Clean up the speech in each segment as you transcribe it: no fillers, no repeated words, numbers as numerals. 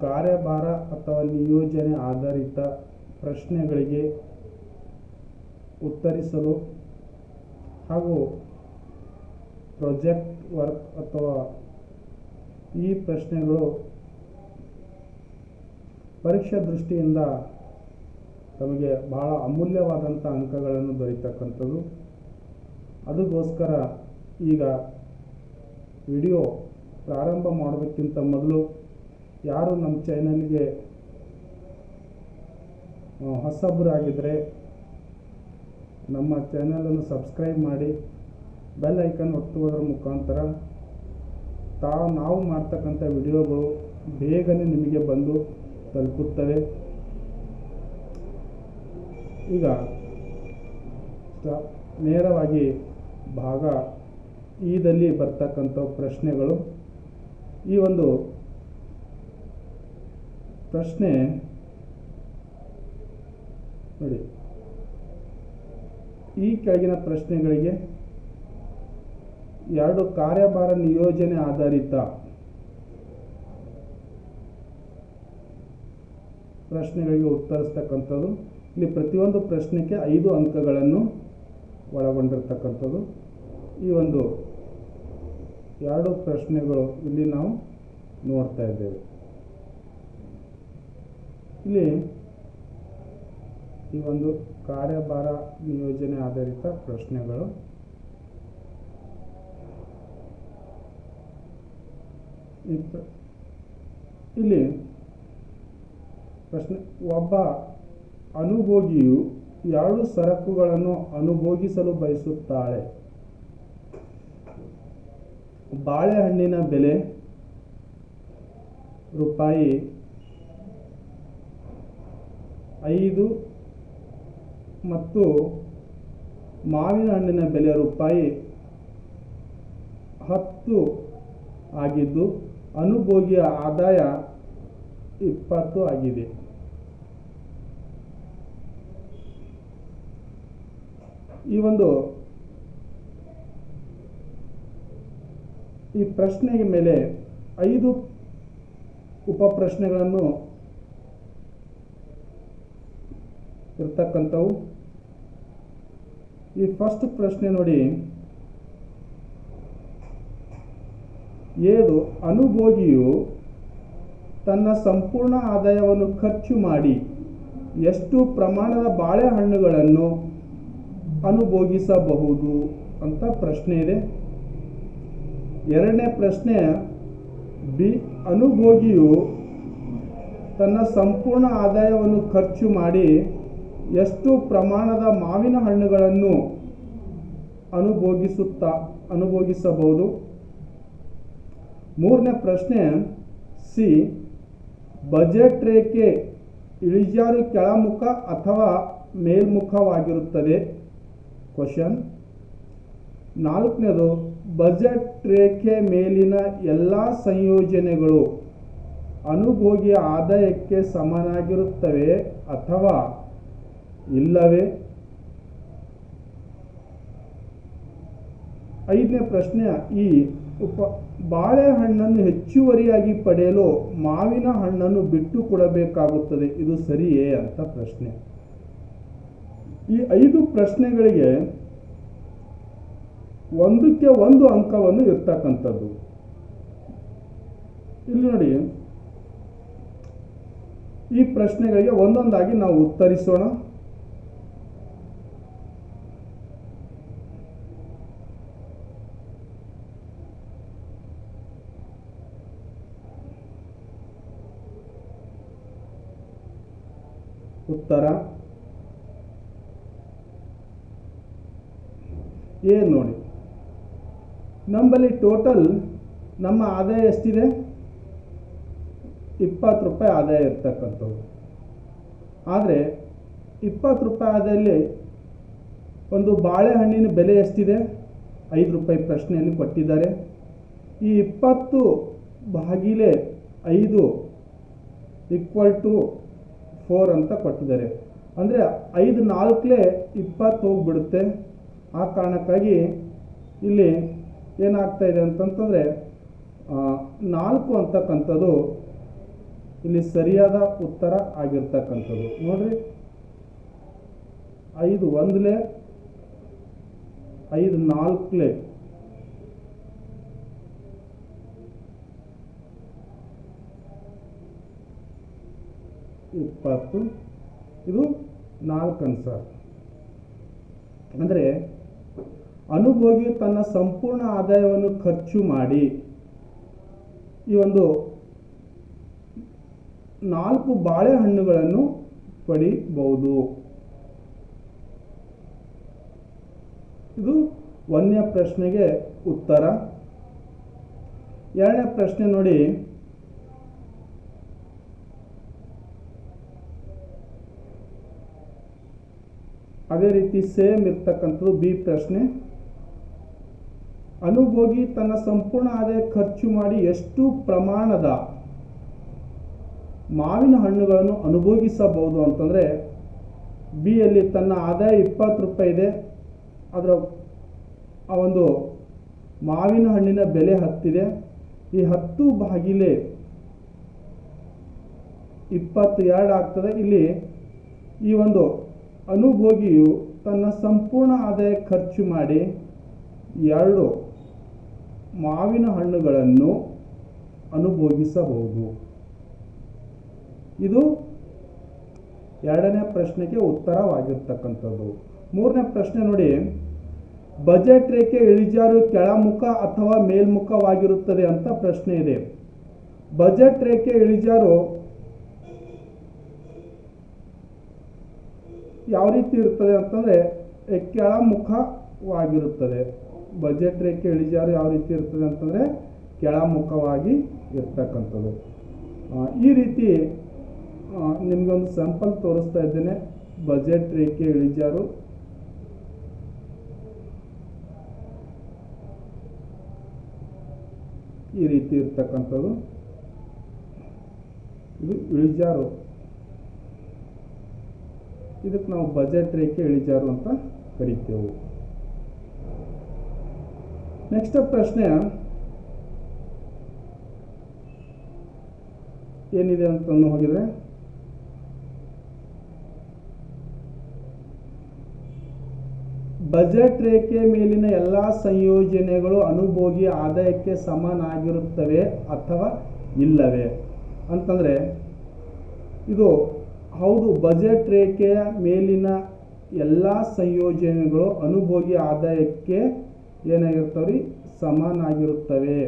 ಕಾರ್ಯಭಾರ ಅಥವಾ ನಿಯೋಜನೆ ಆಧಾರಿತ ಪ್ರಶ್ನೆಗಳಿಗೆ ಉತ್ತರಿಸಲು ಹಾಗೂ ಪ್ರಾಜೆಕ್ಟ್ ವರ್ಕ್ ಅಥವಾ ಈ ಪ್ರಶ್ನೆಗಳು ಪರೀಕ್ಷಾ ದೃಷ್ಟಿಯಿಂದ ತಮಗೆ ಬಹಳ ಅಮೂಲ್ಯವಾದಂಥ ಅಂಕಗಳನ್ನು ದೊರೆಯತಕ್ಕಂಥದ್ದು. ಅದಕ್ಕೋಸ್ಕರ ಈಗ ವಿಡಿಯೋ ಪ್ರಾರಂಭ ಮಾಡೋದಕ್ಕಿಂತ ಮೊದಲು ಯಾರು ನಮ್ಮ ಚಾನಲ್ಗೆ ಹೊಸಬರಾಗಿದ್ದರೆ ನಮ್ಮ ಚಾನಲನ್ನು ಸಬ್ಸ್ಕ್ರೈಬ್ ಮಾಡಿ ಬೆಲ್ ಐಕನ್ ಒತ್ತುವುದರ ಮುಖಾಂತರ ನಾವು ಮಾಡ್ತಕ್ಕಂಥ ವಿಡಿಯೋಗಳು ಬೇಗನೆ ನಿಮಗೆ ಬಂದು ತಲುಪುತ್ತವೆ. ಈಗ ನೇರವಾಗಿ ಭಾಗ ಈದಲ್ಲಿ ಬರ್ತಕ್ಕಂಥ ಪ್ರಶ್ನೆಗಳು. ಈ ಒಂದು ಪ್ರಶ್ನೆ ನೋಡಿ, ಈ ಕೆಳಗಿನ ಪ್ರಶ್ನೆಗಳಿಗೆ 2 ಕಾರ್ಯಭಾರ ನಿಯೋಜನೆ ಆಧಾರಿತ ಪ್ರಶ್ನೆಗಳಿಗೆ ಉತ್ತರಿಸ್ತಕ್ಕಂಥದ್ದು. ಇಲ್ಲಿ ಪ್ರತಿಯೊಂದು ಪ್ರಶ್ನೆಗೆ 5 ಅಂಕಗಳನ್ನು ಒಳಗೊಂಡಿರ್ತಕ್ಕಂಥದ್ದು. ಈ ಒಂದು 2 ಪ್ರಶ್ನೆಗಳು ಇಲ್ಲಿ ನಾವು ನೋಡ್ತಾ ಇದ್ದೇವೆ. ಇಲ್ಲಿ ಈ ಒಂದು ಕಾರ್ಯಭಾರ ನಿಯೋಜನೆ ಆಧಾರಿತ ಪ್ರಶ್ನೆಗಳು. ಇಲ್ಲಿ ಪ್ರಶ್ನೆ, ಒಬ್ಬ ಅನುಭೋಗಿಯು 2 ಸರಕುಗಳನ್ನು ಅನುಭೋಗಿಸಲು ಬಯಸುತ್ತಾಳೆ. ಬಾಳೆಹಣ್ಣಿನ ಬೆಲೆ ರೂಪಾಯಿ 5 ಮತ್ತು ಮಾವಿನ ಹಣ್ಣಿನ ಬೆಲೆ ರೂಪಾಯಿ 10 ಆಗಿದ್ದು ಅನುಭೋಗಿಯ ಆದಾಯ 20 ಆಗಿದೆ. ಈ ಪ್ರಶ್ನೆಯ ಮೇಲೆ 5 ಉಪಪ್ರಶ್ನೆಗಳನ್ನು ಇರ್ತಕ್ಕಂಥವು. ಈ ಫಸ್ಟ್ ಪ್ರಶ್ನೆ ನೋಡಿ, ಏದು ಅನುಭೋಗಿಯು ತನ್ನ ಸಂಪೂರ್ಣ ಆದಾಯವನ್ನು ಖರ್ಚು ಮಾಡಿ ಎಷ್ಟು ಪ್ರಮಾಣದ ಬಾಳೆಹಣ್ಣುಗಳನ್ನು ಅನುಭೋಗಿಸಬಹುದು ಅಂತ ಪ್ರಶ್ನೆ ಇದೆ. ಎರಡನೇ ಪ್ರಶ್ನೆ, ಬಿ, ಅನುಭೋಗಿಯು ತನ್ನ ಸಂಪೂರ್ಣ ಆದಾಯವನ್ನು ಖರ್ಚು ಮಾಡಿ ಎಷ್ಟು ಪ್ರಮಾಣದ ಮಾವಿನ ಹಣ್ಣುಗಳನ್ನು ಅನುಭೋಗಿಸಬಹುದು. ಮೂರನೇ ಪ್ರಶ್ನೆ, ಸಿ, ಬಜೆಟ್ ರೇಖೆ ಇಳಿಜಾರು ಕೆಳಮುಖ ಅಥವಾ ಮೇಲ್ಮುಖವಾಗಿರುತ್ತದೆ ಕ್ವಶನ್. ನಾಲ್ಕನೇದು, ಬಜೆಟ್ ರೇಖೆ ಮೇಲಿನ ಎಲ್ಲ ಸಂಯೋಜನೆಗಳು ಅನುಭೋಗಿಯ ಆದಾಯಕ್ಕೆ ಸಮನಾಗಿರುತ್ತವೆ ಅಥವಾ ಇಲ್ಲವೇ. ಐದನೇ ಪ್ರಶ್ನೆ, ಈ ಬಾಳೆಹಣ್ಣನ್ನು ಹೆಚ್ಚುವರಿಯಾಗಿ ಪಡೆಯಲು ಮಾವಿನ ಹಣ್ಣನ್ನು ಬಿಟ್ಟು ಕೊಡಬೇಕಾಗುತ್ತದೆ, ಇದು ಸರಿಯೇ ಅಂತ ಪ್ರಶ್ನೆ. ಈ 5 ಪ್ರಶ್ನೆಗಳಿಗೆ ಒಂದಕ್ಕೆ 1 ಅಂಕವನ್ನು ಇರ್ತಕ್ಕಂಥದ್ದು. ಇಲ್ಲಿ ನೋಡಿ, ಈ ಪ್ರಶ್ನೆಗಳಿಗೆ ಒಂದೊಂದಾಗಿ ನಾವು ಉತ್ತರಿಸೋಣ. ಉತ್ತರ ಎ ನೋಡಿ, ನಮ್ಮಲ್ಲಿ ಟೋಟಲ್ ನಮ್ಮ ಆದಾಯ ಎಷ್ಟಿದೆ? 20 ರೂಪಾಯಿ ಆದಾಯ ಇರ್ತಕ್ಕಂಥದ್ದು. ಆದರೆ 20 ರೂಪಾಯಿ ಆದಾಯದಲ್ಲಿ ಒಂದು ಬಾಳೆಹಣ್ಣಿನ ಬೆಲೆ ಎಷ್ಟಿದೆ? 5 ರೂಪಾಯಿ ಪ್ರಶ್ನೆಯಲ್ಲಿ ಕೊಟ್ಟಿದ್ದಾರೆ. ಈ 20 ಭಾಗಿಲೆ 5 = 4 ಅಂತ ಕೊಟ್ಟಿದ್ದಾರೆ. ಅಂದರೆ 5 4 20 ಹೋಗ್ಬಿಡುತ್ತೆ. ಆ ಕಾರಣಕ್ಕಾಗಿ ಇಲ್ಲಿ ಏನಾಗ್ತಾ ಇದೆ ಅಂತಂತಂದರೆ 4 ಅಂತಕ್ಕಂಥದ್ದು ಇಲ್ಲಿ ಸರಿಯಾದ ಉತ್ತರ ಆಗಿರ್ತಕ್ಕಂಥದ್ದು. ನೋಡ್ರಿ, 5 ಒಂದ್ಲೆ 5 ನಾಲ್ಕಲೆ 20, ಇದು 4 ಆನ್ಸರ್. ಅಂದರೆ ಅನುಭೋಗಿಯು ತನ್ನ ಸಂಪೂರ್ಣ ಆದಾಯವನ್ನು ಖರ್ಚು ಮಾಡಿ ಈ ಒಂದು 4 ಬಾಳೆಹಣ್ಣುಗಳನ್ನು ಪಡಿಬಹುದು. ಇದು 1ನೇ ಪ್ರಶ್ನೆಗೆ ಉತ್ತರ. 2ನೇ ಪ್ರಶ್ನೆ ನೋಡಿ, ಅದೇ ರೀತಿ ಸೇಮ್ ಇರ್ತಕ್ಕಂಥದ್ದು ಬಿ ಪ್ರಶ್ನೆ. ಅನುಭೋಗಿ ತನ್ನ ಸಂಪೂರ್ಣ ಆದಾಯ ಖರ್ಚು ಮಾಡಿ ಎಷ್ಟು ಪ್ರಮಾಣದ ಮಾವಿನ ಹಣ್ಣುಗಳನ್ನು ಅನುಭೋಗಿಸಬಹುದು ಅಂತಂದರೆ, ಬಿ ಯಲ್ಲಿ ತನ್ನ ಆದಾಯ 20 ರೂಪಾಯಿ ಇದೆ, ಅದರ ಆ ಒಂದು ಮಾವಿನ ಹಣ್ಣಿನ ಬೆಲೆ 10 ಇದೆ. ಈ 10 ಭಾಗಿಲೆ 22 ಆಗ್ತದೆ. ಇಲ್ಲಿ ಈ ಒಂದು ಅನುಭೋಗಿಯು ತನ್ನ ಸಂಪೂರ್ಣ ಆದಾಯ ಖರ್ಚು ಮಾಡಿ 2 ಮಾವಿನ ಹಣ್ಣುಗಳನ್ನು ಅನುಭೋಗಿಸಬಹುದು. ಇದು 2ನೇ ಪ್ರಶ್ನೆಗೆ ಉತ್ತರವಾಗಿರ್ತಕ್ಕಂಥದ್ದು. 3ನೇ ಪ್ರಶ್ನೆ ನೋಡಿ, ಬಜೆಟ್ ರೇಖೆ ಇಳಿಜಾರು ಕೆಳಮುಖ ಅಥವಾ ಮೇಲ್ಮುಖವಾಗಿರುತ್ತದೆ ಅಂತ ಪ್ರಶ್ನೆ ಇದೆ. ಬಜೆಟ್ ರೇಖೆ ಇಳಿಜಾರು ಯಾವ ರೀತಿ ಇರ್ತದೆ ಅಂತಂದರೆ ಕೆಳಮುಖವಾಗಿರುತ್ತದೆ. ಬಜೆಟ್ ರೇಖೆ ಇಳಿಜಾರು ಯಾವ ರೀತಿ ಇರ್ತದೆ ಅಂತಂದರೆ ಕೆಳಮುಖವಾಗಿ ಇರ್ತಕ್ಕಂಥದ್ದು. ಈ ರೀತಿ ನಿಮಗೊಂದು ಸ್ಯಾಂಪಲ್ ತೋರಿಸ್ತಾ ಇದ್ದೇನೆ. ಬಜೆಟ್ ರೇಖೆ ಇಳಿಜಾರು ಈ ರೀತಿ ಇರ್ತಕ್ಕಂಥದ್ದು. ಇದು ಇಳಿಜಾರು, ಇದಕ್ಕೆ ನಾವು ಬಜೆಟ್ ರೇಖೆ ಇಳಿಜಾರು ಅಂತ ಕರಿತೇವೆ. ನೆಕ್ಸ್ಟ್ ಪ್ರಶ್ನೆ ಏನಿದೆ ಅಂತ ಹೋಗಿದ್ರೆ, ಬಜೆಟ್ ರೇಖೆ ಮೇಲಿನ ಎಲ್ಲ ಸಂಯೋಜನೆಗಳು ಅನುಭೋಗಿ ಆದಾಯಕ್ಕೆ ಸಮನಾಗಿರುತ್ತವೆ ಅಥವಾ ಇಲ್ಲವೇ ಅಂತಂದರೆ, ಇದು ಹೌದು. ಬಜೆಟ್ ರೇಖೆಯ ಮೇಲಿನ ಎಲ್ಲ ಸಂಯೋಜನೆಗಳು ಅನುಭೋಗಿ ಆದಾಯಕ್ಕೆ ಏನಾಗಿರ್ತವೆ ರೀ, ಸಮನಾಗಿರುತ್ತವೆ.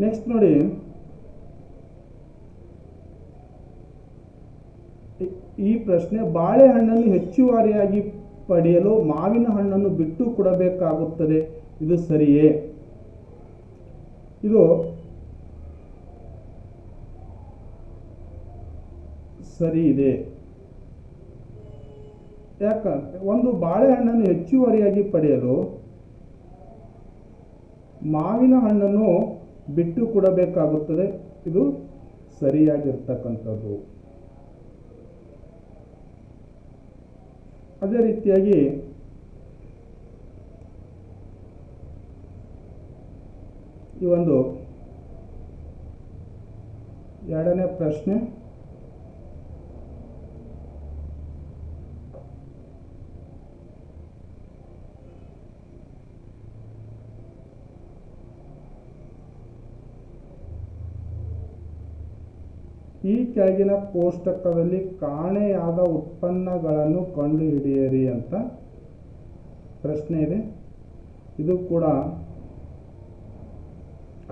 ನೆಕ್ಸ್ಟ್ ನೋಡಿ, ಈ ಪ್ರಶ್ನೆ, ಬಾಳೆಹಣ್ಣನ್ನು ಹೆಚ್ಚುವರಿಯಾಗಿ ಪಡೆಯಲು ಮಾವಿನ ಹಣ್ಣನ್ನು ಬಿಟ್ಟು ಕೊಡಬೇಕಾಗುತ್ತದೆ, ಇದು ಸರಿಯೇ? ಇದು ಸರಿ ಇದೆ. ಯಾಕಂದ್ರೆ ಒಂದು ಬಾಳೆಹಣ್ಣನ್ನು ಹೆಚ್ಚುವರಿಯಾಗಿ ಪಡೆಯಲು ಮಾವಿನ ಹಣ್ಣನ್ನು ಬಿಟ್ಟು ಕೊಡಬೇಕಾಗುತ್ತದೆ, ಇದು ಸರಿಯಾಗಿರ್ತಕ್ಕಂಥದ್ದು. ಅದೇ ರೀತಿಯಾಗಿ ಈ ಒಂದು 2ನೇ ಪ್ರಶ್ನೆ, ಈ ಕೆಳಗಿನ ಕೋಷ್ಟಕದಲ್ಲಿ ಕಾಣೆಯಾದ ಉತ್ಪನ್ನಗಳನ್ನು ಕಂಡುಹಿಡಿಯಿರಿ ಅಂತ ಪ್ರಶ್ನೆ ಇದೆ. ಇದು ಕೂಡ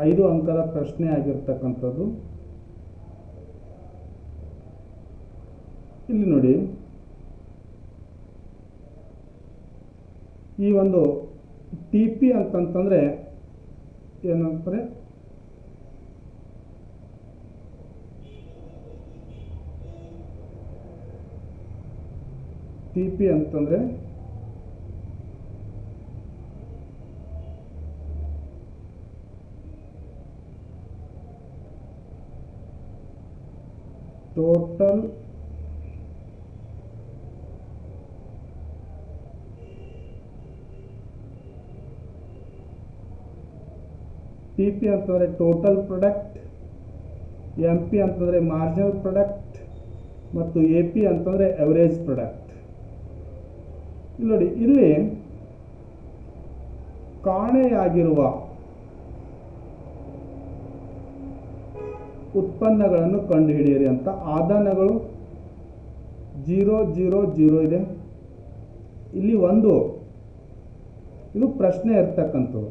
5 ಅಂಕದ ಪ್ರಶ್ನೆ ಆಗಿರ್ತಕ್ಕಂಥದ್ದು. ಇಲ್ಲಿ ನೋಡಿ, ಈ ಒಂದು ಟಿ ಪಿ ಅಂತಂತಂದರೆ ಏನಂತಾರೆ, ಟಿ ಪಿ ಅಂತಂದರೆ ಟೋಟಲ್ ಟಿ ಪಿ ಅಂತಂದರೆ ಟೋಟಲ್ ಪ್ರಾಡಕ್ಟ್, ಎಮ್ ಪಿ ಅಂತಂದರೆ ಮಾರ್ಜಿನಲ್ ಪ್ರಾಡಕ್ಟ್ ಮತ್ತು ಎ ಪಿ ಅಂತಂದರೆ ಎವರೇಜ್ ಪ್ರಾಡಕ್ಟ್. ಇಲ್ಲಿ ನೋಡಿ, ಇಲ್ಲಿ ಕಾಣೆಯಾಗಿರುವ ಉತ್ಪನ್ನಗಳನ್ನು ಕಂಡುಹಿಡಿಯಿರಿ ಅಂತ ಆದಾನಗಳು 0 0 0 ಇದೆ. ಇಲ್ಲಿ ಇದು ಪ್ರಶ್ನೆ ಇರ್ತಕ್ಕಂಥದ್ದು,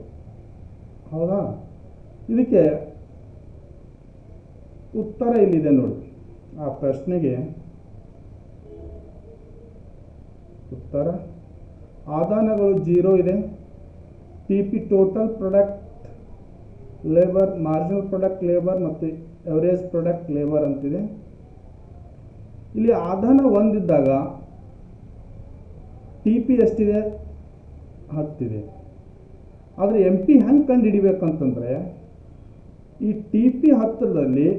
ಹೌದಾ? ಇದಕ್ಕೆ ಉತ್ತರ ಇಲ್ಲಿದೆ ನೋಡಿ. ಆ ಪ್ರಶ್ನೆಗೆ ಉತ್ತರ ಆದಾನಗಳು 0 ಇದೆ. T P total product labour, marginal product labour ಮತ್ತು ಎವರೇಜ್ ಪ್ರಾಡಕ್ಟ್ ಲೇಬರ್ ಅಂತಿದೆ. ಇಲ್ಲಿ ಆದಾನ 1 ಇದ್ದಾಗ ಟಿ ಪಿ ಎಷ್ಟಿದೆ? 10 ಇದೆ. ಆದರೆ ಎಮ್ ಪಿ ಹೆಂಗೆ ಕಂಡು ಹಿಡಿಬೇಕಂತಂದರೆ, ಈ ಟಿ ಪಿ 10ರಲ್ಲಿ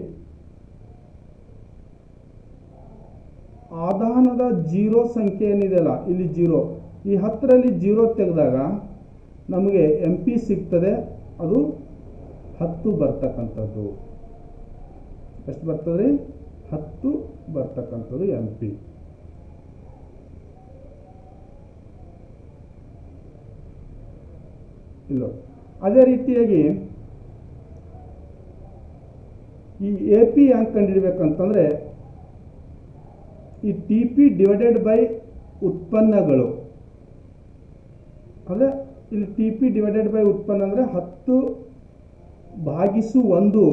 ಆದಾನದ 0 ಸಂಖ್ಯೆ ಏನಿದೆಯಲ್ಲ, ಇಲ್ಲಿ 0, ಈ 10ರಲ್ಲಿ 0 ತೆಗೆದಾಗ ನಮಗೆ ಎಮ್ ಪಿ ಸಿಗ್ತದೆ. ಅದು 10 ಬರ್ತಕ್ಕಂಥದ್ದು. ಎಷ್ಟು ಬರ್ತದೆ? 10 ಬರ್ತಕ್ಕಂಥದ್ದು ಎಮ್ ಪಿ. ಇಲ್ಲ, ಅದೇ ರೀತಿಯಾಗಿ ಈ ಎ ಪಿ ಹೆಂಗೆ ಕಂಡುಹಿಡಬೇಕಂತಂದರೆ, ಈ ಟಿ ಪಿ ಡಿವೈಡೆಡ್ ಬೈ ಉತ್ಪನ್ನಗಳು. ಅಂದರೆ ಇಲ್ಲಿ ಟಿ ಪಿ ಡಿವೈಡೆಡ್ ಬೈ ಉತ್ಪನ್ನ ಅಂದರೆ 10/1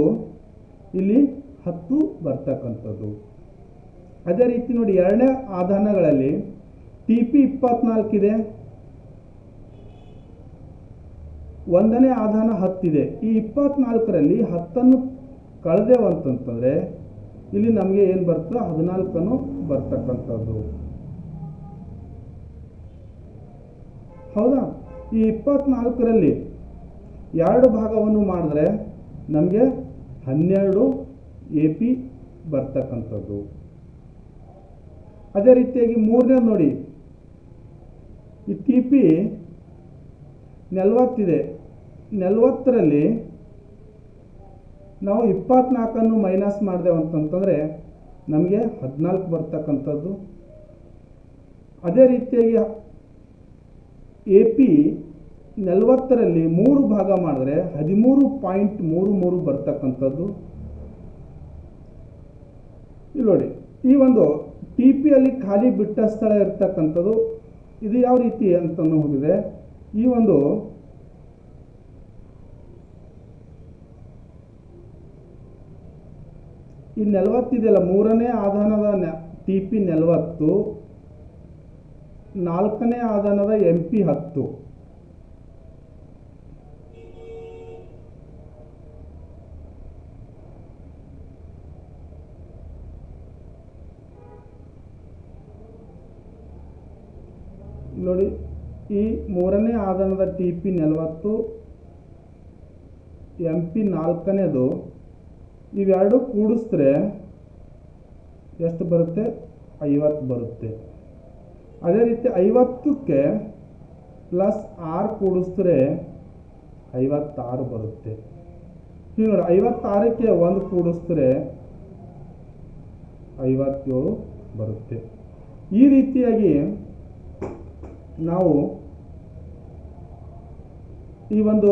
ಇಲ್ಲಿ 10 ಬರ್ತಕ್ಕಂಥದ್ದು. ಅದೇ ರೀತಿ ನೋಡಿ, ಎರಡನೇ ಆದಾನಗಳಲ್ಲಿ ಟಿ ಪಿ 24 ಇದೆ, ಒಂದನೇ ಆದಾನ 10 ಇದೆ. ಈ 24ರಲ್ಲಿ 10 ಕಳೆದೇವು ಅಂತಂತಂದರೆ ಇಲ್ಲಿ ನಮಗೆ ಏನು ಬರ್ತದೆ? 14 ಬರ್ತಕ್ಕಂಥದ್ದು, ಹೌದಾ? ಈ 24ರಲ್ಲಿ 2 ಭಾಗವನ್ನು ಮಾಡಿದ್ರೆ ನಮಗೆ 12 ಎ ಪಿ ಬರ್ತಕ್ಕಂಥದ್ದು. ಅದೇ ರೀತಿಯಾಗಿ ಮೂರನೇದು ನೋಡಿ, ಈ ಟಿ ಪಿ 40 ಇದೆ. 40ರಲ್ಲಿ ನಾವು 24 ಮೈನಸ್ ಮಾಡಿದೆವು ಅಂತಂತಂದರೆ ನಮಗೆ 14 ಬರ್ತಕ್ಕಂಥದ್ದು. ಅದೇ ರೀತಿಯಾಗಿ ಎ ಪಿ 40ರಲ್ಲಿ 3 ಭಾಗ ಮಾಡಿದ್ರೆ 13.33 ಬರ್ತಕ್ಕಂಥದ್ದು. ಇಲ್ಲಿ ನೋಡಿ, ಈ ಒಂದು ಟಿ ಪಿಯಲ್ಲಿ ಖಾಲಿ ಬಿಟ್ಟ ಸ್ಥಳ ಇರ್ತಕ್ಕಂಥದ್ದು. ಇದು ಯಾವ ರೀತಿ ಅಂತಲೂ ಹೋಗಿದೆ. ಈ ಒಂದು ಈ 40 ಇದೆಯಲ್ಲ, ಮೂರನೇ ಆದಾನದ ಟಿ ಪಿ 40, ನಾಲ್ಕನೇ ಆದಾನದ ಎಂ ಪಿ 10. ನೋಡಿ, ಈ ಮೂರನೇ ಆದಾನದ ಟಿ ಪಿ 40, ಎಂ ಪಿ 4ನೇದು, ಇವೆರಡು ಕೂಡಿಸಿದ್ರೆ ಎಷ್ಟು ಬರುತ್ತೆ? 50 ಬರುತ್ತೆ. ಅದೇ ರೀತಿ 50ಕ್ಕೆ ಪ್ಲಸ್ 6 ಕೂಡಿಸಿದ್ರೆ 56 ಬರುತ್ತೆ. ಈಗ ನೋಡಿ, 56ಕ್ಕೆ 1 ಕೂಡಿಸಿದ್ರೆ 57 ಬರುತ್ತೆ. ಈ ರೀತಿಯಾಗಿ ನಾವು ಈ ಒಂದು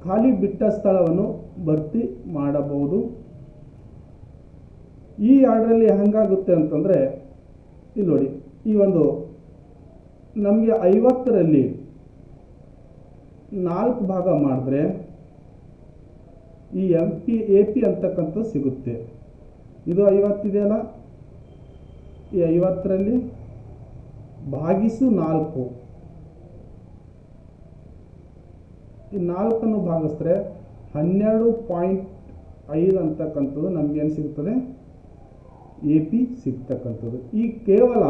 ಖಾಲಿ ಬಿಟ್ಟ ಸ್ಥಳವನ್ನು ಭರ್ತಿ ಮಾಡಬಹುದು. ಈ ಆರ್ಡ್ರಲ್ಲಿ ಹೆಂಗಾಗುತ್ತೆ ಅಂತಂದರೆ, ಇಲ್ಲಿ ನೋಡಿ, ಈ ಒಂದು ನಮಗೆ 50ರಲ್ಲಿ 4 ಭಾಗ ಮಾಡಿದ್ರೆ ಈ ಎಂ ಪಿ ಎ ಪಿ ಅಂತಕ್ಕಂಥದ್ದು ಸಿಗುತ್ತೆ. ಇದು 50 ಇದೆಯಲ್ಲ, ಈ 50ರಲ್ಲಿ ಭಾಗಿಸು 4, ಈ 4 ಭಾಗಿಸಿದ್ರೆ 12.5 ಅಂತಕ್ಕಂಥದ್ದು ನಮಗೇನು ಸಿಗ್ತದೆ? ಎ ಪಿ ಸಿಗ್ತಕ್ಕಂಥದ್ದು. ಈ ಕೇವಲ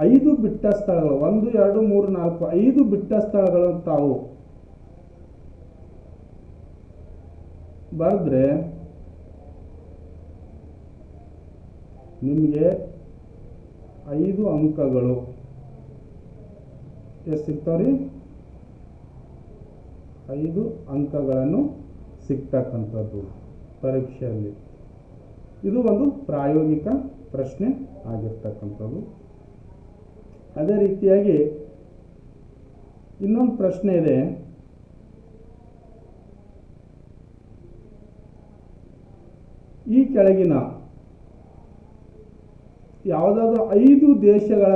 5 ಬಿಟ್ಟ ಸ್ಥಳಗಳು, 1 2 3 4 5 ಬಿಟ್ಟ ಸ್ಥಳಗಳನ್ನು ತಾವು ಬರೆದ್ರೆ ನಿಮಗೆ 5 ಅಂಕಗಳು ಎಷ್ಟು ಸಿಗ್ತಾವ್ರಿ? 5 ಅಂಕಗಳನ್ನು ಸಿಗ್ತಕ್ಕಂಥದ್ದು ಪರೀಕ್ಷೆಯಲ್ಲಿ. ಇದು ಒಂದು ಪ್ರಾಯೋಗಿಕ ಪ್ರಶ್ನೆ ಆಗಿರ್ತಕ್ಕಂಥದ್ದು. ಅದೇ ರೀತಿಯಾಗಿ ಇನ್ನೊಂದು ಪ್ರಶ್ನೆ ಇದೆ. ಈ ಕೆಳಗಿನ ಯಾವುದಾದ್ರೂ 5 ದೇಶಗಳ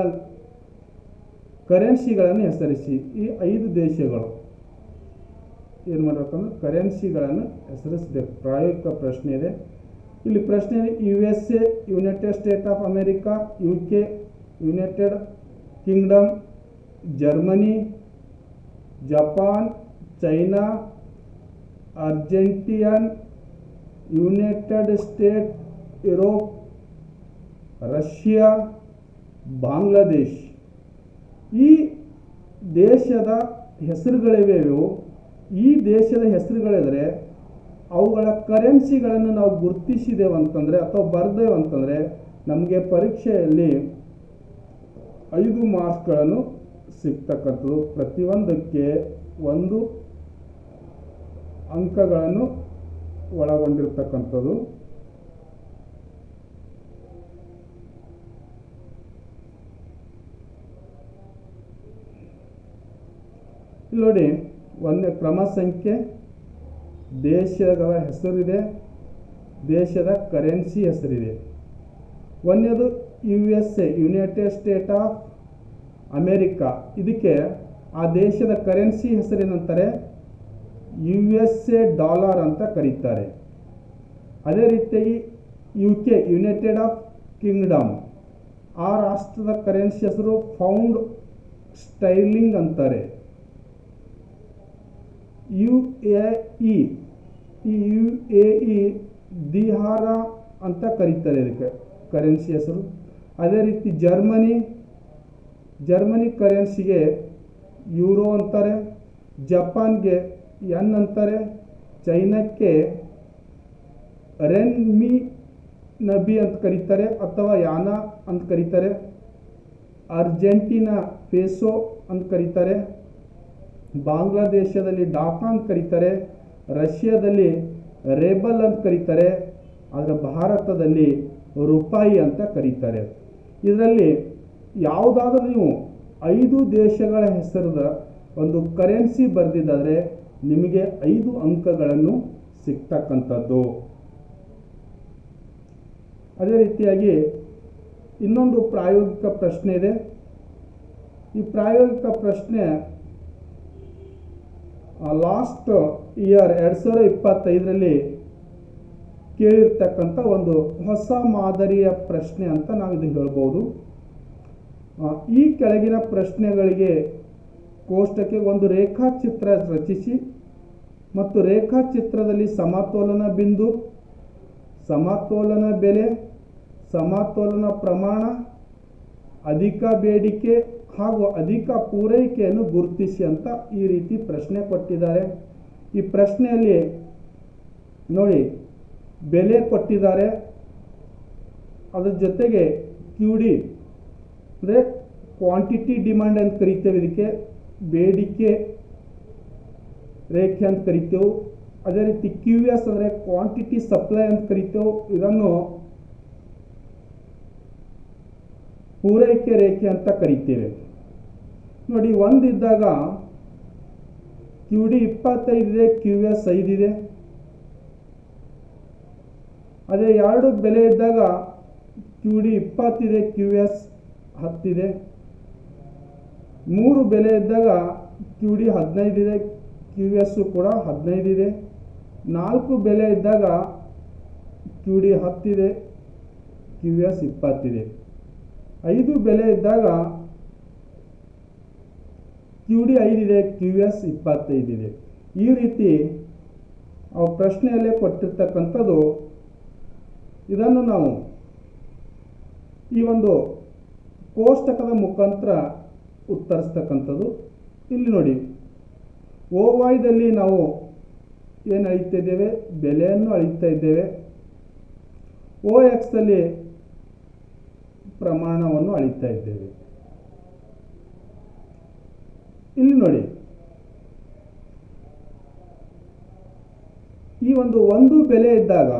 ಕರೆನ್ಸಿಗಳನ್ನು ಹೆಸರಿಸಿ. ಈ 5 ದೇಶಗಳು ಏನು ಮಾಡಬೇಕಂದ್ರೆ ಕರೆನ್ಸಿಗಳನ್ನು ಹೆಸರಿಸಬೇಕು. ಪ್ರಾಯೋಗಿಕ ಪ್ರಶ್ನೆ ಇದೆ. ಇಲ್ಲಿ ಪ್ರಶ್ನೆ USA, United state of America, UK, United Kingdom, Germany, Japan, China, ಅರ್ಜೆಂಟೀನ್, United state, Europe, Russia, Bangladesh. ಈ ದೇಶದ ಹೆಸರುಗಳಿವೆಯೋ ಈ ದೇಶದ ಹೆಸರುಗಳಿದ್ರೆ ಅವುಗಳ ಕರೆನ್ಸಿಗಳನ್ನು ನಾವು ಗುರುತಿಸಿದೇವಂತಂದರೆ ಅಥವಾ ಬರೆದೇವಂತಂದರೆ ನಮಗೆ ಪರೀಕ್ಷೆಯಲ್ಲಿ 5 ಮಾರ್ಕ್ಸ್ಗಳನ್ನು ಸಿಗ್ತಕ್ಕಂಥದ್ದು. ಪ್ರತಿಯೊಂದಕ್ಕೆ 1 ಅಂಕಗಳನ್ನು ಒಳಗೊಂಡಿರ್ತಕ್ಕಂಥದ್ದು. ಇಲ್ಲಿ ನೋಡಿ, ಒಂದನೇ ಕ್ರಮ ಸಂಖ್ಯೆ, ದೇಶಗಳ ಹೆಸರಿದೆ, ದೇಶದ ಕರೆನ್ಸಿ ಹೆಸರಿದೆ. ಒಂದನೇದು USA, United state of America. ಇದಕ್ಕೆ ಆ ದೇಶದ ಕರೆನ್ಸಿ ಹೆಸರೇನಂತಾರೆ? USA ಡಾಲರ್ ಅಂತ ಕರೀತಾರೆ. ಅದೇ ರೀತಿಯಾಗಿ UK, ಯುನೈಟೆಡ್ ಆಫ್ ಕಿಂಗ್ಡಮ್, ಆ ರಾಷ್ಟ್ರದ ಕರೆನ್ಸಿ ಹೆಸರು ಪೌಂಡ್ ಸ್ಟೈರ್ಲಿಂಗ್ ಅಂತಾರೆ. UAE, ಈ UAE ದಿಹಾರ ಅಂತ ಕರೀತಾರೆ ಇದಕ್ಕೆ ಕರೆನ್ಸಿ ಹೆಸರು. ಅದೇ ರೀತಿ ಜರ್ಮನಿ ಕರೆನ್ಸಿಗೆ ಯೂರೋ ಅಂತಾರೆ. ಜಪಾನ್ಗೆ ಯನ್ ಅಂತಾರೆ. ಚೈನಾಕ್ಕೆ ರೆನ್ಮಿ ನಬಿ ಅಂತ ಕರೀತಾರೆ ಅಥವಾ ಯಾನಾ ಅಂತ ಕರೀತಾರೆ. ಅರ್ಜೆಂಟೀನಾ ಪೇಸೋ ಅಂತ ಕರೀತಾರೆ. ಬಾಂಗ್ಲಾದೇಶದಲ್ಲಿ ಡಾಕಾ ಅಂತ ಕರೀತಾರೆ. ರಷ್ಯಾದಲ್ಲಿ ರೇಬಲ್ ಅಂತ ಕರೀತಾರೆ. ಆದರೆ ಭಾರತದಲ್ಲಿ ರೂಪಾಯಿ ಅಂತ ಕರೀತಾರೆ. ಇದರಲ್ಲಿ ಯಾವುದಾದ್ರೂ ನೀವು 5 ದೇಶಗಳ ಹೆಸರದ ಒಂದು ಕರೆನ್ಸಿ ಬರೆದಿದ್ದಾದರೆ ನಿಮಗೆ 5 ಅಂಕಗಳನ್ನು ಸಿಗ್ತಕ್ಕಂಥದ್ದು. ಅದೇ ರೀತಿಯಾಗಿ ಇನ್ನೊಂದು ಪ್ರಾಯೋಗಿಕ ಪ್ರಶ್ನೆ ಇದೆ. ಈ ಪ್ರಾಯೋಗಿಕ ಪ್ರಶ್ನೆ ಲಾಸ್ಟ್ ಇಯರ್ 2025ರಲ್ಲಿ ಕೇಳಿರ್ತಕ್ಕಂಥ ಒಂದು ಹೊಸ ಮಾದರಿಯ ಪ್ರಶ್ನೆ ಅಂತ ನಾವು ಇದು ಹೇಳ್ಬೋದು. ಈ ಕೆಳಗಿನ ಪ್ರಶ್ನೆಗಳಿಗೆ ಕೋಷ್ಟಕ್ಕೆ ಒಂದು ರೇಖಾಚಿತ್ರ ರಚಿಸಿ ಮತ್ತು ರೇಖಾಚಿತ್ರದಲ್ಲಿ ಸಮತೋಲನ ಬಿಂದು, ಸಮತೋಲನ ಬೆಲೆ, ಸಮತೋಲನ ಪ್ರಮಾಣ, ಅಧಿಕ ಬೇಡಿಕೆ ಹಾಗೂ ಅಧಿಕ ಪೂರೈಕೆಯನ್ನು ಗುರುತಿಸಿ ಅಂತ ಈ ರೀತಿ ಪ್ರಶ್ನೆ ಕೊಟ್ಟಿದ್ದಾರೆ. ಈ ಪ್ರಶ್ನೆಯಲ್ಲಿ ನೋಡಿ, ಬೆಲೆ ಕೊಟ್ಟಿದ್ದಾರೆ, ಅದ್ರ ಜೊತೆಗೆ QD ಅಂದರೆ ಕ್ವಾಂಟಿಟಿ ಡಿಮ್ಯಾಂಡ್ ಅಂತ ಕರಿತೇವೆ, ಇದಕ್ಕೆ ಬೇಡಿಕೆ ರೇಖೆ ಅಂತ ಕರಿತೇವೆ. ಅದೇ ರೀತಿ QS ಅಂದರೆ ಕ್ವಾಂಟಿಟಿ ಸಪ್ಲೈ ಅಂತ ಕರಿತೇವೆ, ಇದನ್ನು ಪೂರೈಕೆ ರೇಖೆ ಅಂತ ಕರಿತೇವೆ. ನೋಡಿ, ಒಂದಿದ್ದಾಗ QD 25 ಇದೆ, QS 5 ಇದೆ. ಅದೇ 2 ಬೆಲೆ ಇದ್ದಾಗ QD 20 ಇದೆ, QS 10 ಇದೆ. 3 ಬೆಲೆ ಇದ್ದಾಗ QD 15 ಇದೆ, QS ಕೂಡ 15 ಇದೆ. 4 ಬೆಲೆ ಇದ್ದಾಗ QD 10 ಇದೆ, QS 20 ಇದೆ. 5 ಬೆಲೆ ಇದ್ದಾಗ QD 5 ಇದೆ, QS 25 ಇದೆ. ಈ ರೀತಿ ಆ ಪ್ರಶ್ನೆಯಲ್ಲೇ ಕೊಟ್ಟಿರ್ತಕ್ಕಂಥದ್ದು. ಇದನ್ನು ನಾವು ಈ ಒಂದು ಕೋಷ್ಟಕದ ಮುಖಾಂತರ ಉತ್ತರಿಸ್ತಕ್ಕಂಥದ್ದು. ಇಲ್ಲಿ ನೋಡಿ, OYದಲ್ಲಿ ನಾವು ಏನು ಅಳಿತಾ ಇದ್ದೇವೆ? ಬೆಲೆಯನ್ನು ಅಳಿತಾ ಇದ್ದೇವೆ. OXದಲ್ಲಿ ಪ್ರಮಾಣವನ್ನು ಅಳಿತಾ ಇದ್ದೇವೆ. ಇಲ್ಲಿ ನೋಡಿ, ಈ ಒಂದು ಬೆಲೆ ಇದ್ದಾಗ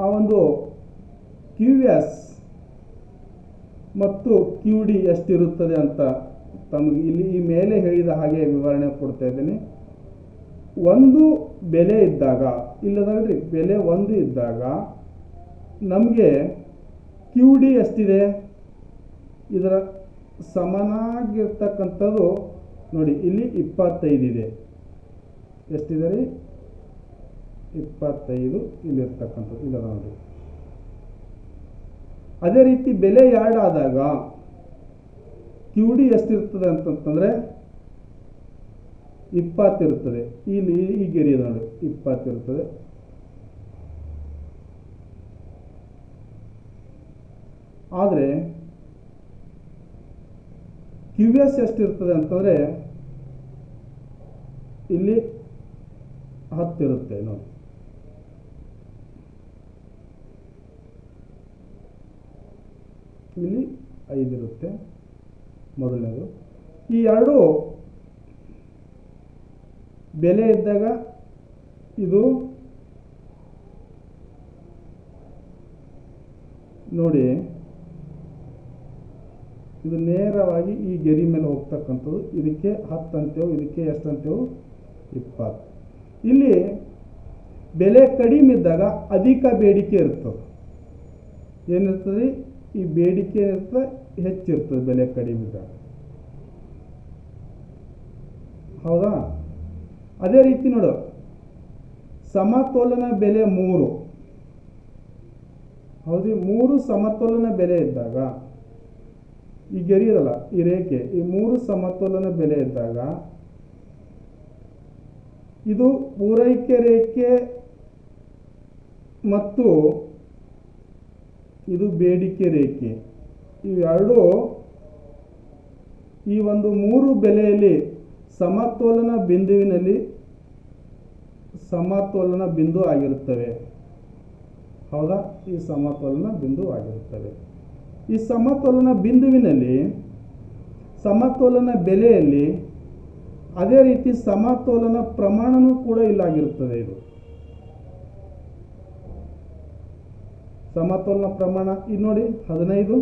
ಆ ಒಂದು ಕ್ಯೂ ಎಸ್ ಮತ್ತು ಕ್ಯೂ ಡಿ ಎಷ್ಟಿರುತ್ತದೆ ಅಂತ ತಮಗೆ ಇಲ್ಲಿ ಈ ಮೇಲೆ ಹೇಳಿದ ಹಾಗೆ ವಿವರಣೆ ಕೊಡ್ತಾ ಇದ್ದೇನೆ. ಒಂದು ಬೆಲೆ ಇದ್ದಾಗ, ಇಲ್ಲದಲ್ರಿ ಬೆಲೆ ಒಂದು ಇದ್ದಾಗ ನಮಗೆ ಕ್ಯೂ ಡಿ ಎಷ್ಟಿದೆ, ಇದರ ಸಮನಾಗಿರ್ತಕ್ಕಂಥದ್ದು ನೋಡಿ, ಇಲ್ಲಿ 25 ಇದೆ. ಎಷ್ಟಿದೆ ರೀ? 25 ಇಲ್ಲಿರ್ತಕ್ಕಂಥದ್ದು ಇಲ್ಲ ನೋಡಿ. ಅದೇ ರೀತಿ ಬೆಲೆ 2 ಆದಾಗ ಕ್ಯೂ ಡಿ ಎಷ್ಟಿರ್ತದೆ ಅಂತಂತಂದರೆ 20 ಇರ್ತದೆ. ಇಲ್ಲಿ ಈ ಗೆರೆ ಇದೆ ನೋಡಿ, 20 ಇರ್ತದೆ. ಆದರೆ ಕ್ಯೂ ಎಸ್ ಎಷ್ಟಿರ್ತದೆ ಅಂತಂದರೆ ಇಲ್ಲಿ 10 ಇರುತ್ತೆ ನೋಡಿ. ಇಲ್ಲಿ 5 ಇರುತ್ತೆ ಮೊದಲನೇದು. ಈ ಎರಡು ಬೆಲೆ ಇದ್ದಾಗ ಇದು ನೋಡಿ, ಇದು ನೇರವಾಗಿ ಈ ಗೆರೆ ಮೇಲೆ ಹೋಗ್ತಕ್ಕಂಥದ್ದು. ಇದಕ್ಕೆ 10 ಅಂತೇವು, ಇದಕ್ಕೆ ಎಷ್ಟು ಅಂತೇವು? 20. ಇಲ್ಲಿ ಬೆಲೆ ಕಡಿಮೆ ಇದ್ದಾಗ ಅಧಿಕ ಬೇಡಿಕೆ ಇರ್ತದೆ. ಏನಿರ್ತದೆ? ಈ ಬೇಡಿಕೆ ಇರ್ತದೆ, ಹೆಚ್ಚಿರ್ತದೆ ಬೆಲೆ ಕಡಿಮೆ ಇದ್ದಾಗ. ಹೌದಾ? ಅದೇ ರೀತಿ ನೋಡು, ಸಮತೋಲನ ಬೆಲೆ 3. ಹೌದು, 3 ಸಮತೋಲನ ಬೆಲೆ ಇದ್ದಾಗ ಈ ಗೆರೆ ಇದಲ್ಲ, ಈ ರೇಖೆ, ಈ 3 ಸಮತೋಲನ ಬೆಲೆ ಇದ್ದಾಗ ಇದು ಪೂರೈಕೆ ರೇಖೆ ಮತ್ತು ಇದು ಬೇಡಿಕೆ ರೇಖೆ. ಇವೆರಡು ಈ 3 ಬೆಲೆಯಲ್ಲಿ ಸಮತೋಲನ ಬಿಂದುವಿನಲ್ಲಿ ಸಮತೋಲನ ಬಿಂದು ಆಗಿರುತ್ತವೆ. ಹೌದಾ? ಈ ಸಮತೋಲನ ಬಿಂದು ಆಗಿರುತ್ತವೆ. ಈ ಸಮತೋಲನ ಬಿಂದುವಿನಲ್ಲಿ ಸಮತೋಲನ ಬೆಲೆಯಲ್ಲಿ ಅದೇ ರೀತಿ ಸಮತೋಲನ ಪ್ರಮಾಣನೂ ಕೂಡ ಇಲ್ಲಾಗಿರುತ್ತದೆ. ಇದು ಸಮತೋಲನ ಪ್ರಮಾಣ ಇದು ನೋಡಿ, 15.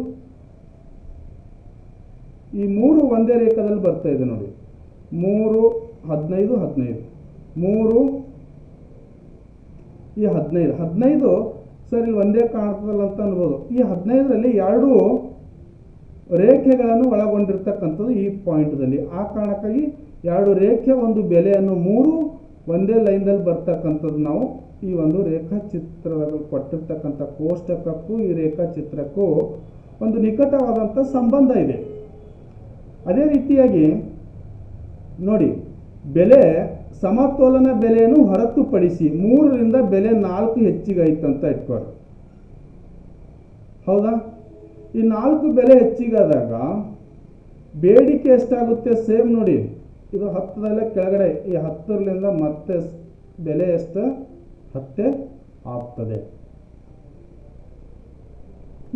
ಈ 3 ಒಂದೇ ರೇಖದಲ್ಲಿ ಬರ್ತಾ ಇದೆ ನೋಡಿ, 3, 15, 15, 3, ಈ 15 ಸರ್ ಇಲ್ಲಿ ಒಂದೇ ಕಾಣ್ತದಲ್ಲ ಅಂತ ಅನ್ಬೋದು. ಈ 15ರಲ್ಲಿ 2 ರೇಖೆಗಳನ್ನು ಒಳಗೊಂಡಿರ್ತಕ್ಕಂಥದ್ದು ಈ ಪಾಯಿಂಟ್ದಲ್ಲಿ. ಆ ಕಾರಣಕ್ಕಾಗಿ 2 ರೇಖೆ ಒಂದು ಬೆಲೆಯನ್ನು 3 ಒಂದೇ ಲೈನ್ದಲ್ಲಿ ಬರ್ತಕ್ಕಂಥದ್ದು ನಾವು ಈ ಒಂದು ರೇಖಾಚಿತ್ರದಲ್ಲಿ ಕೊಟ್ಟಿರ್ತಕ್ಕಂಥ ಕೋಷ್ಟಕಕ್ಕೂ ಈ ರೇಖಾಚಿತ್ರಕ್ಕೂ ಒಂದು ನಿಕಟವಾದಂಥ ಸಂಬಂಧ ಇದೆ. ಅದೇ ರೀತಿಯಾಗಿ ನೋಡಿ, ಬೆಲೆ ಸಮತೋಲನ ಬೆಲೆಯನ್ನು ಹೊರತುಪಡಿಸಿ 3ರಿಂದ ಬೆಲೆ 4 ಹೆಚ್ಚಿಗಾಯ್ತಂತ ಇಟ್ಕೊಳ್ಳಿ. ಹೌದಾ? ಈ 4 ಬೆಲೆ ಹೆಚ್ಚಿಗಾದಾಗ ಬೇಡಿಕೆ ಎಷ್ಟಾಗುತ್ತೆ? ಸೇಮ್ ನೋಡಿ, ಇದು 10ದಲ್ಲೇ ಕೆಳಗಡೆ, ಈ 10ರಿಂದ ಮತ್ತೆ ಬೆಲೆ ಎಷ್ಟು? 10 ಆಗ್ತದೆ.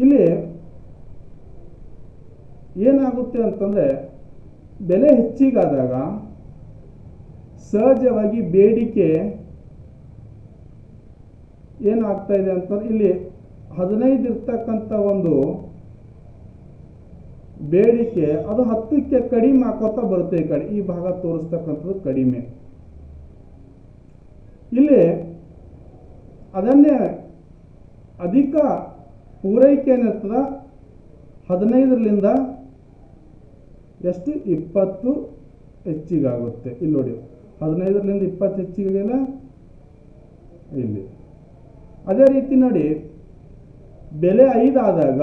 ಇಲ್ಲಿ ಏನಾಗುತ್ತೆ ಅಂತಂದರೆ, ಬೆಲೆ ಹೆಚ್ಚಿಗಾದಾಗ ಸಹಜವಾಗಿ ಬೇಡಿಕೆ ಏನಾಗ್ತಾ ಇದೆ ಅಂತಂದ್ರೆ, ಇಲ್ಲಿ 15 ಇರ್ತಕ್ಕಂಥ ಒಂದು ಬೇಡಿಕೆ ಅದು 10ಕ್ಕೆ ಕಡಿಮೆ ಹಾಕೋತಾ ಬರುತ್ತೆ. ಈ ಕಡೆ ಈ ಭಾಗ ತೋರಿಸ್ತಕ್ಕಂಥದ್ದು ಕಡಿಮೆ. ಇಲ್ಲಿ ಅದನ್ನೇ ಅಧಿಕ ಪೂರೈಕೆ ಏನಿರ್ತದ 15ರಿಂದ ಎಷ್ಟು? 20 ಹೆಚ್ಚಿಗಾಗುತ್ತೆ. ಇಲ್ಲಿ ನೋಡಿ, 15ರಿಂದ 20 ಹೆಚ್ಚಿಗೆಲ್ಲ ಇಲ್ಲಿ. ಅದೇ ರೀತಿ ನೋಡಿ, ಬೆಲೆ 5 ಆದಾಗ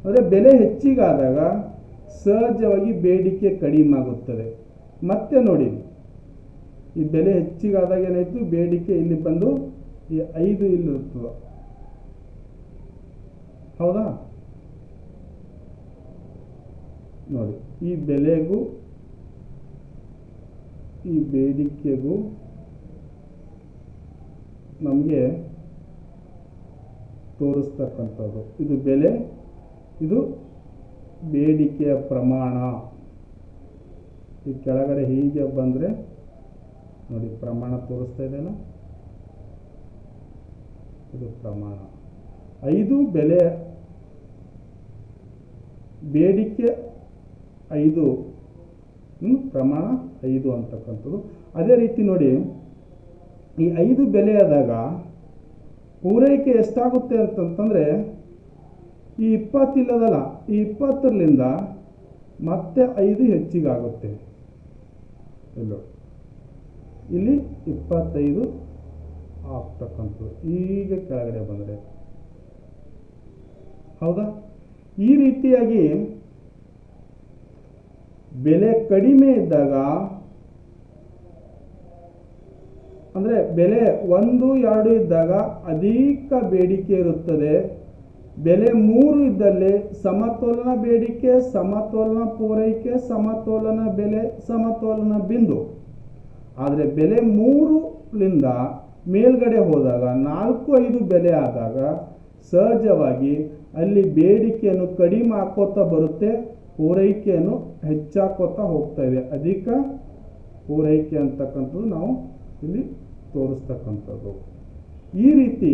ಅಂದರೆ ಬೆಲೆ ಹೆಚ್ಚಿಗಾದಾಗ ಸಹಜವಾಗಿ ಬೇಡಿಕೆ ಕಡಿಮೆ ಆಗುತ್ತದೆ. ಮತ್ತೆ ನೋಡಿ, ಈ ಬೆಲೆ ಹೆಚ್ಚಿಗಾದಾಗ ಏನಾಯಿತು? ಬೇಡಿಕೆ ಇಲ್ಲಿ ಬಂದು ಈ 5 ಇಲ್ಲಿರ್ತದೆ. ಹೌದಾ? ನೋಡಿ, ಈ ಬೆಲೆಗೂ ಈ ಬೇಡಿಕೆಗೂ ನಮಗೆ ತೋರಿಸ್ತಕ್ಕಂಥದ್ದು ಇದು ಬೆಲೆ, ಇದು ಬೇಡಿಕೆಯ ಪ್ರಮಾಣ. ಈ ಕೆಳಗಡೆ ಹೀಗೆ ಬಂದರೆ ನೋಡಿ ಪ್ರಮಾಣ ತೋರಿಸ್ತಾ ಇದೆಯಲ್ಲ, ಇದು ಪ್ರಮಾಣ. 5 ಬೆಲೆ, ಬೇಡಿಕೆ 5, ಪ್ರಮಾಣ 5 ಅಂತಕ್ಕಂಥದ್ದು. ಅದೇ ರೀತಿ ನೋಡಿ, ಈ 5 ಬೆಲೆ ಆದಾಗ ಪೂರೈಕೆ ಎಷ್ಟಾಗುತ್ತೆ ಅಂತಂತಂದರೆ, ಈ 20 ಇಲ್ಲದಲ್ಲ, ಈ 20ರಿಂದ ಮತ್ತೆ 5 ಹೆಚ್ಚಿಗಾಗುತ್ತೆ. ಇಲ್ಲಿ 25 ಆಗ್ತಕ್ಕಂಥದ್ದು. ಈಗ ಕೆಳಗಡೆ ಬಂದರೆ ಹೌದಾ. ಈ ರೀತಿಯಾಗಿ ಬೆಲೆ ಕಡಿಮೆ ಇದ್ದಾಗ, ಅಂದರೆ ಬೆಲೆ 1, 2 ಇದ್ದಾಗ ಅಧಿಕ ಬೇಡಿಕೆ ಇರುತ್ತದೆ. ಬೆಲೆ 3 ಇದ್ದಲ್ಲಿ ಸಮತೋಲನ ಬೇಡಿಕೆ, ಸಮತೋಲನ ಪೂರೈಕೆ, ಸಮತೋಲನ ಬೆಲೆ, ಸಮತೋಲನ ಬಿಂದು. ಆದರೆ ಬೆಲೆ 3ರಿಂದ ಮೇಲ್ಗಡೆ ಹೋದಾಗ 4, 5 ಬೆಲೆ ಆದಾಗ ಸಹಜವಾಗಿ ಅಲ್ಲಿ ಬೇಡಿಕೆಯನ್ನು ಕಡಿಮೆ ಹಾಕೋತಾ ಬರುತ್ತೆ, ಪೂರೈಕೆಯನ್ನು ಹೆಚ್ಚಾಕೋತಾ ಹೋಗ್ತಾ ಇದೆ. ಅಧಿಕ ಪೂರೈಕೆ ಅಂತಕ್ಕಂಥದ್ದು ನಾವು ಇಲ್ಲಿ ತೋರಿಸ್ತಕ್ಕಂಥದ್ದು. ಈ ರೀತಿ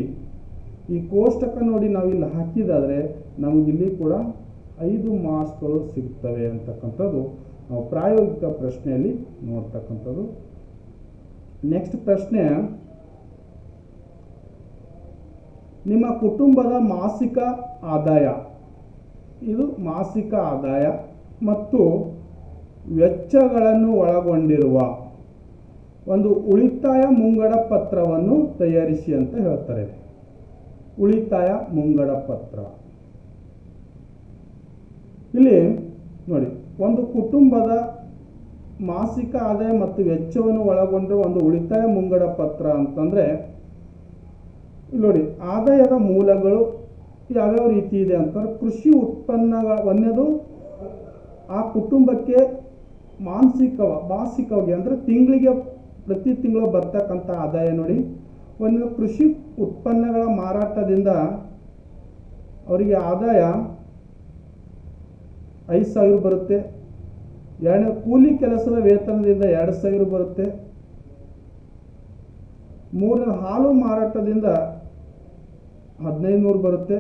ಈ ಕೋಷ್ಟಕ ನೋಡಿ ನಾವು ಇಲ್ಲಿ ಹಾಕಿದಾದರೆ ನಮಗಿಲ್ಲಿ ಕೂಡ 5 ಮಾರ್ಕ್ಸ್ಗಳು ಸಿಗ್ತವೆ ಅಂತಕ್ಕಂಥದ್ದು ನಾವು ಪ್ರಾಯೋಗಿಕ ಪ್ರಶ್ನೆಯಲ್ಲಿ ನೋಡ್ತಕ್ಕಂಥದ್ದು. ನೆಕ್ಸ್ಟ್ ಪ್ರಶ್ನೆ, ನಿಮ್ಮ ಕುಟುಂಬದ ಮಾಸಿಕ ಆದಾಯ, ಇದು ಮಾಸಿಕ ಆದಾಯ ಮತ್ತು ವೆಚ್ಚಗಳನ್ನು ಒಳಗೊಂಡಿರುವ ಒಂದು ಉಳಿತಾಯ ಮುಂಗಡ ಪತ್ರವನ್ನು ತಯಾರಿಸಿ ಅಂತ ಹೇಳ್ತಾರೆ. ಉಳಿತಾಯ ಮುಂಗಡ ಪತ್ರ. ಇಲ್ಲಿ ನೋಡಿ, ಒಂದು ಕುಟುಂಬದ ಮಾಸಿಕ ಆದಾಯ ಮತ್ತು ವೆಚ್ಚವನ್ನು ಒಳಗೊಂಡಿರುವ ಒಂದು ಉಳಿತಾಯ ಮುಂಗಡ ಪತ್ರ ಅಂತಂದರೆ, ಇಲ್ಲಿ ನೋಡಿ ಆದಾಯದ ಮೂಲಗಳು ಯಾವ್ಯಾವ ರೀತಿ ಇದೆ ಅಂತಂದ್ರೆ, ಕೃಷಿ ಉತ್ಪನ್ನಗಳ ಒಂದೇದು ಆ ಕುಟುಂಬಕ್ಕೆ ಮಾಸಿಕವಾಗಿ ಅಂದರೆ ತಿಂಗಳಿಗೆ ಪ್ರತಿ ತಿಂಗಳು ಬರ್ತಕ್ಕಂಥ ಆದಾಯ ನೋಡಿ. ಒಂದು ಕೃಷಿ ಉತ್ಪನ್ನಗಳ ಮಾರಾಟದಿಂದ ಅವರಿಗೆ ಆದಾಯ 5,000 ಬರುತ್ತೆ. ಎರಡನೇ ಕೂಲಿ ಕೆಲಸದ ವೇತನದಿಂದ 2,000 ಬರುತ್ತೆ. ಮೂರನೇ ಹಾಲು ಮಾರಾಟದಿಂದ 1,500 ಬರುತ್ತೆ.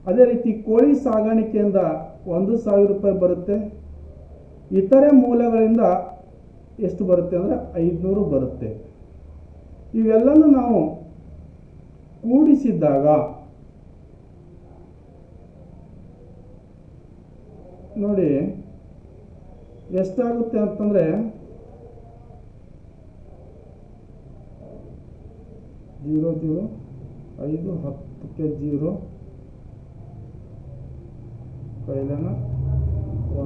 ಅದೇ ರೀತಿ ಕೋಳಿ ಸಾಗಾಣಿಕೆಯಿಂದ 1,000 ರೂಪಾಯಿ ಬರುತ್ತೆ. ಇತರೆ ಮೂಲಗಳಿಂದ ಎಷ್ಟು ಬರುತ್ತೆ ಅಂದರೆ 500 ಬರುತ್ತೆ. ಇವೆಲ್ಲನೂ ನಾವು ಕೂಡಿಸಿದಾಗ ನೋಡಿ ಎಷ್ಟಾಗುತ್ತೆ ಅಂತಂದರೆ 0, 0, 5, 10ಕ್ಕೆ 0, ಕೈಲನ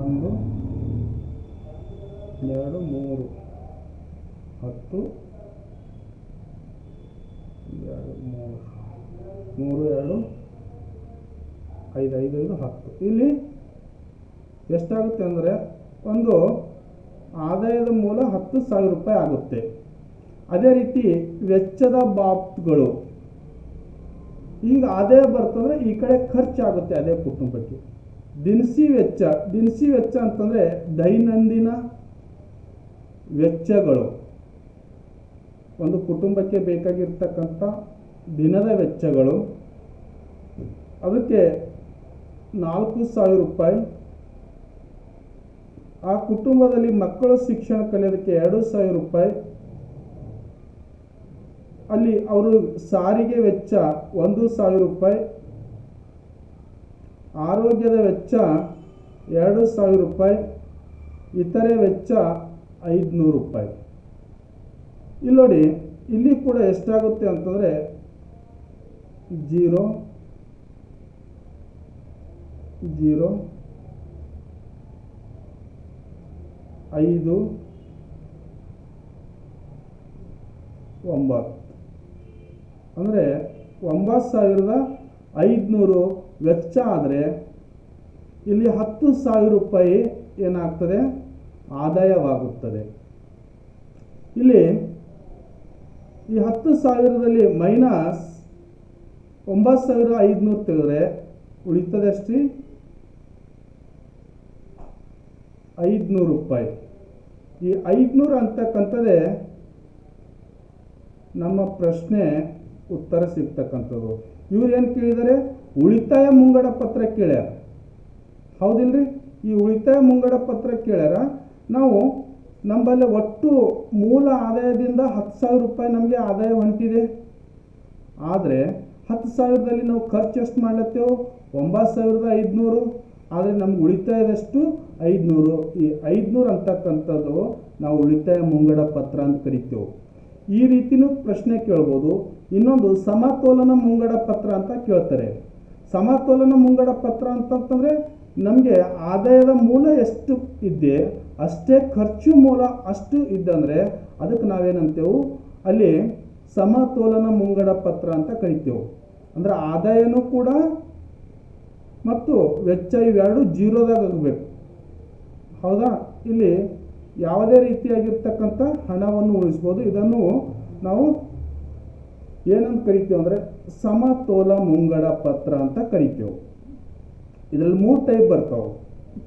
1, 2, 3, 10, 3, 2, 5, 5, 5, 10. ಇಲ್ಲಿ ಎಷ್ಟಾಗುತ್ತೆ ಅಂದರೆ ಒಂದು ಆದಾಯದ ಮೂಲ 10,000 ರೂಪಾಯಿ ಆಗುತ್ತೆ. ಅದೇ ರೀತಿ ವೆಚ್ಚದ ಬಾಬ್ತುಗಳು, ಈಗ ಆದಾಯ ಬರ್ತಂದ್ರೆ ಈ ಕಡೆ ಖರ್ಚಾಗುತ್ತೆ ಅದೇ ಕುಟುಂಬಕ್ಕೆ. ದಿನಸಿ ವೆಚ್ಚ ಅಂತಂದರೆ ದೈನಂದಿನ ವೆಚ್ಚಗಳು, ಒಂದು ಕುಟುಂಬಕ್ಕೆ ಬೇಕಾಗಿರ್ತಕ್ಕಂಥ ದಿನದ ವೆಚ್ಚಗಳು, ಅದಕ್ಕೆ 4,000 ರೂಪಾಯಿ. ಆ ಕುಟುಂಬದಲ್ಲಿ ಮಕ್ಕಳ ಶಿಕ್ಷಣ ಕಲಿಯೋದಕ್ಕೆ 2,000 ರೂಪಾಯಿ. ಅಲ್ಲಿ ಅವರು ಸಾರಿಗೆ ವೆಚ್ಚ 1,000 ರೂಪಾಯಿ. ಆರೋಗ್ಯದ ವೆಚ್ಚ 2,000 ರೂಪಾಯಿ. ಇತರೆ ವೆಚ್ಚ 500 ರೂಪಾಯಿ. ಇಲ್ಲಿ ನೋಡಿ, ಇಲ್ಲಿ ಕೂಡ ಎಷ್ಟಾಗುತ್ತೆ ಅಂತಂದರೆ 0, 0, 5, 9 ಅಂದರೆ 9,500 ವೆಚ್ಚ ಆದರೆ ಇಲ್ಲಿ 10,000 ರೂಪಾಯಿ ಏನಾಗ್ತದೆ ಆದಾಯವಾಗುತ್ತದೆ. ಇಲ್ಲಿ ಈ 10,000ದಲ್ಲಿ ಮೈನಸ್ 9,500 ತೆಗೆದರೆ ಉಳಿತದೆ ಅಷ್ಟೇ 500 ರೂಪಾಯಿ. ಈ 500 ಅಂತಕ್ಕಂಥದ್ದೇ ನಮ್ಮ ಪ್ರಶ್ನೆ ಉತ್ತರ ಸಿಗ್ತಕ್ಕಂಥದ್ದು. ಇವ್ರು ಏನು ಕೇಳಿದ್ದಾರೆ? ಉಳಿತಾಯ ಮುಂಗಡ ಪತ್ರ ಕೇಳ್ಯಾರ, ಹೌದಿಲ್ರಿ? ಈ ಉಳಿತಾಯ ಮುಂಗಡ ಪತ್ರ ಕೇಳ್ಯಾರ. ನಾವು ನಮ್ಮಲ್ಲಿ ಒಟ್ಟು ಮೂಲ ಆದಾಯದಿಂದ 10,000 ರೂಪಾಯಿ ನಮಗೆ ಆದಾಯ ಹೊಂಟಿದೆ. ಆದರೆ 10,000ದಲ್ಲಿ ನಾವು ಖರ್ಚು ಎಷ್ಟು ಮಾಡ್ಲತ್ತೇವೆ? 9,500. ಆದರೆ ನಮ್ಗೆ ಉಳಿತಾಯದಷ್ಟು 500. ಈ 500 ಅಂತಕ್ಕಂಥದ್ದು ನಾವು ಉಳಿತಾಯ ಮುಂಗಡ ಪತ್ರ ಅಂತ ಕರಿತೇವೆ. ಈ ರೀತಿನೂ ಪ್ರಶ್ನೆ ಕೇಳ್ಬೋದು. ಇನ್ನೊಂದು ಸಮತೋಲನ ಮುಂಗಡ ಪತ್ರ ಅಂತ ಕೇಳ್ತಾರೆ. ಸಮತೋಲನ ಮುಂಗಡ ಪತ್ರ ಅಂತಂತಂದರೆ ನಮಗೆ ಆದಾಯದ ಮೂಲ ಎಷ್ಟು ಇದ್ದೆ ಅಷ್ಟೇ ಖರ್ಚು ಮೂಲ ಅಷ್ಟು ಇದ್ದಂದರೆ ಅದಕ್ಕೆ ನಾವೇನಂತೇವೆ? ಅಲ್ಲಿ ಸಮತೋಲನ ಮುಂಗಡ ಪತ್ರ ಅಂತ ಕರಿತೇವೆ. ಅಂದರೆ ಆದಾಯನೂ ಕೂಡ ಮತ್ತು ವೆಚ್ಚ ಇವೆರಡು ಜೀರೋದಾಗ ಆಗಬೇಕು, ಹೌದಾ? ಇಲ್ಲಿ ಯಾವುದೇ ರೀತಿಯಾಗಿರ್ತಕ್ಕಂಥ ಹಣವನ್ನು ಉಳಿಸ್ಬೋದು. ಇದನ್ನು ನಾವು ಏನಂತ ಕರಿತೇವೆ ಅಂದರೆ ಸಮತೋಲ ಮುಂಗಡ ಪತ್ರ ಅಂತ ಕರಿತೇವೆ. ಇದರಲ್ಲಿ 3 ಟೈಪ್ ಬರ್ತಾವೆ.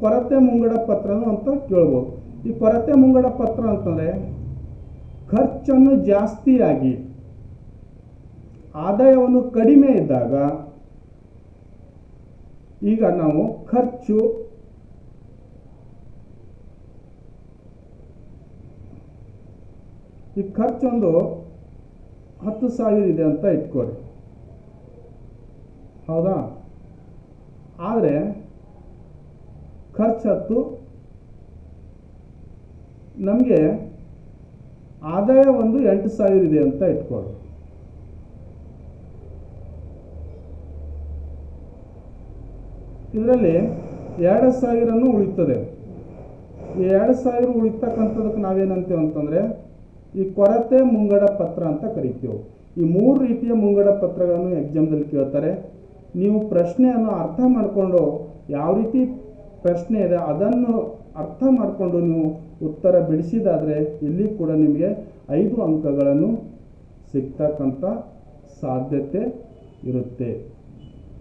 ಕೊರತೆ ಮುಂಗಡ ಪತ್ರನೂ ಅಂತ ಕೇಳ್ಬೋದು. ಈ ಕೊರತೆ ಮುಂಗಡ ಪತ್ರ ಅಂತಂದರೆ ಖರ್ಚನ್ನು ಜಾಸ್ತಿಯಾಗಿ ಆದಾಯವನ್ನು ಕಡಿಮೆ ಇದ್ದಾಗ ಈಗ ನಾವು ಖರ್ಚೊಂದು 10,000 ಇದೆ ಅಂತ ಇಟ್ಕೊಳ್ಳಿ, ಹೌದಾ? ಆದರೆ ಖರ್ಚು 10, ನಮಗೆ ಆದಾಯ ಒಂದು 8,000 ಇದೆ ಅಂತ ಇಟ್ಕೊಳ್ಳಿ. ಇದರಲ್ಲಿ 2,000 ಉಳಿತದೆ. ಈ 2,000 ಉಳಿತಕ್ಕಂಥದಕ್ಕೆ ನಾವೇನಂತೇವೆ ಅಂತಂದರೆ ಈ ಕೊರತೆ ಮುಂಗಡ ಪತ್ರ ಅಂತ ಕರಿತೇವೆ. ಈ 3 ರೀತಿಯ ಮುಂಗಡ ಪತ್ರಗಳನ್ನು ಎಕ್ಸಾಮ್ದಲ್ಲಿ ಕೇಳ್ತಾರೆ. ನೀವು ಪ್ರಶ್ನೆಯನ್ನು ಅರ್ಥ ಮಾಡಿಕೊಂಡು ಯಾವ ರೀತಿ ಪ್ರಶ್ನೆ ಇದೆ ಅದನ್ನು ಅರ್ಥ ಮಾಡಿಕೊಂಡು ನೀವು ಉತ್ತರ ಬಿಡಿಸಿದಾದರೆ ಇಲ್ಲಿ ಕೂಡ ನಿಮಗೆ 5 ಅಂಕಗಳನ್ನು ಸಿಗ್ತಕ್ಕಂಥ ಸಾಧ್ಯತೆ ಇರುತ್ತೆ.